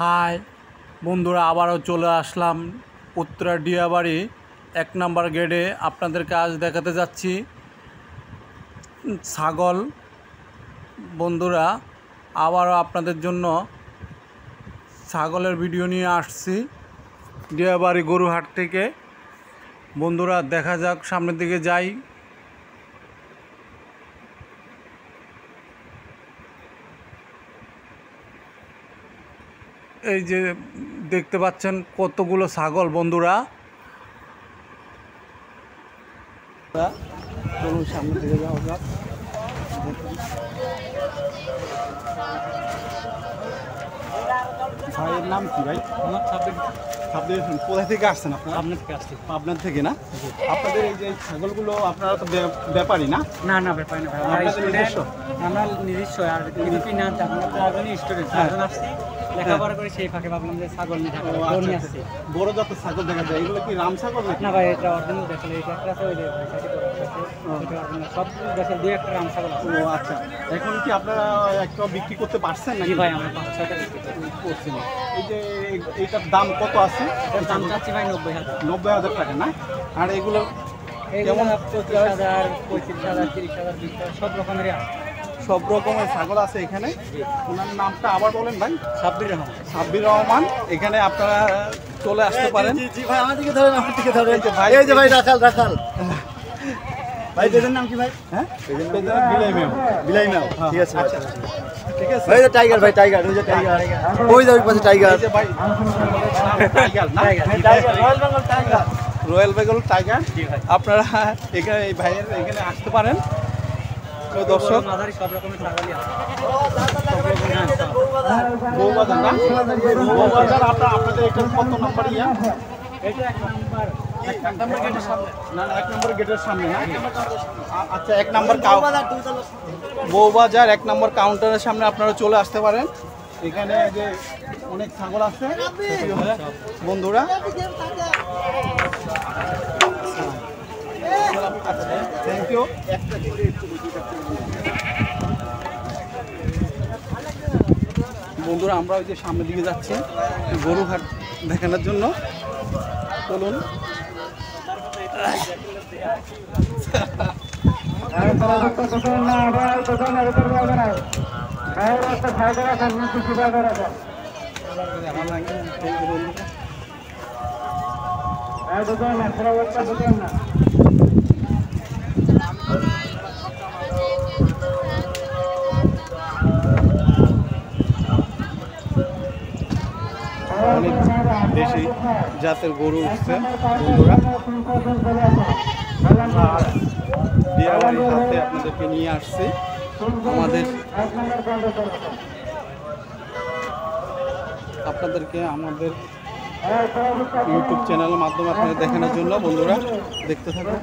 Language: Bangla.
হাই বন্ধুরা, আবারও চলে আসলাম উত্তরা ডিয়াবাড়ি 1 নম্বর গেটে। আপনাদেরকে আজ দেখাতে যাচ্ছি ছাগল। বন্ধুরা, আবারও আপনাদের জন্য ছাগলের ভিডিও নিয়ে আসছি ডিয়াবাড়ি গরুহাট থেকে। বন্ধুরা, দেখা যাক, সামনের দিকে যাই। এই যে দেখতে পাচ্ছেন কতগুলো ছাগল। বন্ধুরা, চলুন সামনের দিকে যাওয়া যাক। ভাইয়ের নাম কি ভাই? আমার সাব্বির। কোথা থেকে আসছেন আপনারা? আপনার থেকে আসছি। আপনার থেকে না? আপনাদের এই যে ছাগলগুলো, আপনারা তো ব্যাপারী না? না না, ব্যাপারী না, আমরা নিজস্ব। আর কিন্তু কিনা স্টুডেন্ট আসছি, লেখাপড়া করে সেই ফাঁকে ভাবলাম যে ছাগল নিয়ে আসছি। বড় যত ছাগল দেখা যায়, এগুলো কি রাম ছাগল না ভাই? এটা অরিজিনাল দেখলে এটা একটা আছে, ওই যে সব দেখে দুই একটা রাম ছাগল। ও আচ্ছা, এখন কি আপনারা একটা বিক্রি করতে পারছেন নাকি? ভাই আমরা 5-6টা বিক্রি করছেন। এই যে এইটার দাম কত আছে? এটার দাম চাচ্ছি ভাই 90,000। 90,000 টাকা না? আর এগুলো কেমন? 25,000, 35,000, 30,000, 20,000 সব রকমেরই আছে। সব রকমের ছাগল আছে এখানে। ওনার নামটা আবার বলেন ভাই? সাব্বির রহমান। এখানে আপনারা চলে আসতে পারেন। জি ভাই, আমার দিকে ধরেন, আমার দিকে ধরেন। এই যে ভাই রাখাল ভাই, এদের নাম কি ভাই? হ্যাঁ, বিলাই মেও। ঠিক আছে, আচ্ছা ঠিক আছে। ভাই টাইগার, ভাই টাইগার, ওই যে টাইগার, ওই যে ওই পাশে টাইগার। এই যে ভাই টাইগার না? Royal Bengal tiger. আপনারা এখানে এই ভাইয়ের এখানে আসতে পারেন। দর্শক, সব রকমের ছাগলই আছে। বউবাজার না? বউবাজার। আপনাদের এখানে কত নম্বর ইয়া? এটা 1 নাম্বার। 1 নম্বর গেটের সামনে না? 1 নম্বর গেটের সামনে না? আচ্ছা, 1 নম্বর বউবাজার 1 নম্বর কাউন্টারের সামনে আপনারা চলে আসতে পারেন। এখানে যে অনেক ছাগল আছে বন্ধুরা। Thank you. বন্ধুরা, আমরা ওই যে সামনের দিকে যাচ্ছি গরুহাট দেখানোর জন্য। চলুন। অনেক দেশি জাতের গরু উঠছে বন্ধুরা। ডিয়াবাড়ির হাতে আপনাদেরকে নিয়ে আসছি আপনাদেরকে আমাদের ইউটিউব চ্যানেলের মাধ্যমে আপনাদের দেখানোর জন্য। বন্ধুরা, দেখতে থাকুন।